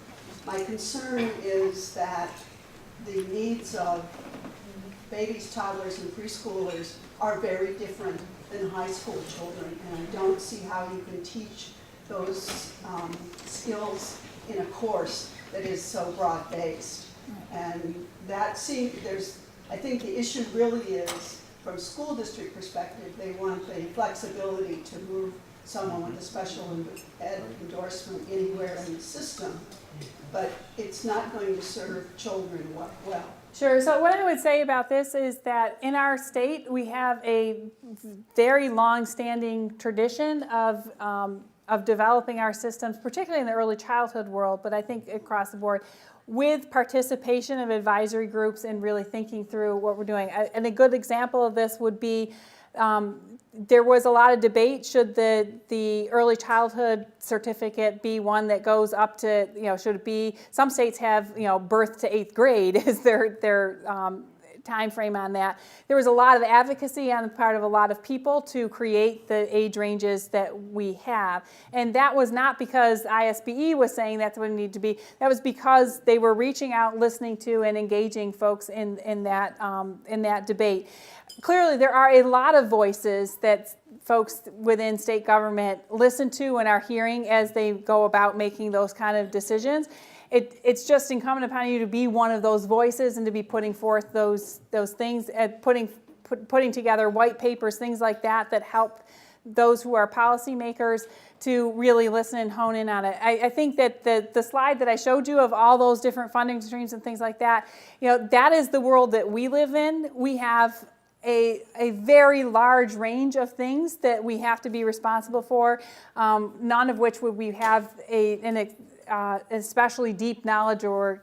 Speaker 4: My concern is that the needs of babies, toddlers, and preschoolers are very different than high school children, and I don't see how you can teach those skills in a course that is so broad-based. And I think the issue really is from a school district perspective, they want the flexibility to move someone with a special ed endorsement anywhere in the system, but it's not going to serve children well.
Speaker 1: Sure. So what I would say about this is that in our state, we have a very long-standing tradition of developing our systems, particularly in the early childhood world, but I think across the board, with participation of advisory groups and really thinking through what we're doing. And a good example of this would be there was a lot of debate, should the early childhood certificate be one that goes up to, should it be, some states have, birth to 8th grade is their time frame on that. There was a lot of advocacy on the part of a lot of people to create the age ranges that we have. And that was not because ISBE was saying that's what it needed to be. That was because they were reaching out, listening to, and engaging folks in that debate. Clearly, there are a lot of voices that folks within state government listen to and are hearing as they go about making those kind of decisions. It's just incumbent upon you to be one of those voices and to be putting forth those things, putting together white papers, things like that help those who are policymakers to really listen and hone in on it. I think that the slide that I showed you of all those different funding streams and things like that, that is the world that we live in. We have a very large range of things that we have to be responsible for, none of which would we have an especially deep knowledge or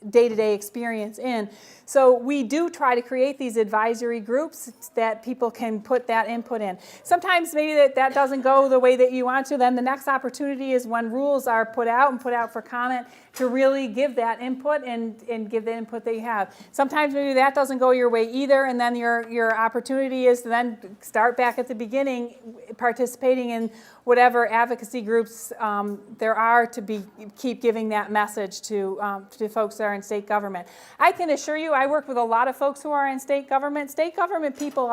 Speaker 1: day-to-day experience in. So we do try to create these advisory groups that people can put that input in. Sometimes maybe that doesn't go the way that you want to, then the next opportunity is when rules are put out for comment to really give that input and give the input that you have. Sometimes maybe that doesn't go your way either, and then your opportunity is to then start back at the beginning, participating in whatever advocacy groups there are to keep giving that message to folks that are in state government. I can assure you, I work with a lot of folks who are in state government. State government people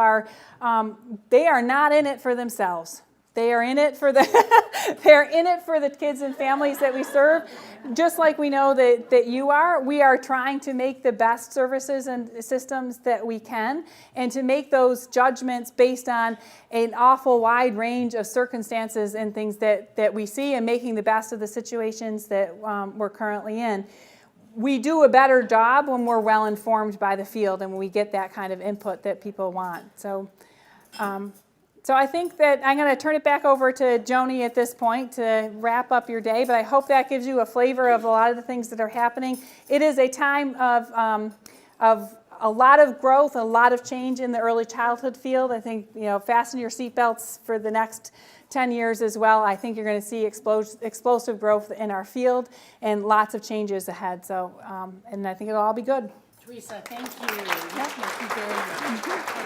Speaker 1: they are not in it for themselves. They are in it for they're in it for the kids and families that we serve, just like we know that you are. We are trying to make the best services and systems that we can, and to make those judgments based on an awful wide range of circumstances and things that we see, and making the best of the situations that we're currently in. We do a better job when we're well informed by the field and when we get that kind of input that people want. So I think that I'm going to turn it back over to Joni at this point to wrap up your day, but I hope that gives you a flavor of a lot of the things that are happening. It is a time of a lot of growth, a lot of change in the early childhood field. I think, fasten your seatbelts for the next 10 years as well. I think you're going to see explosive growth in our field and lots of changes ahead. So, and I think it'll all be good.
Speaker 5: Teresa, thank you. Thank you very much.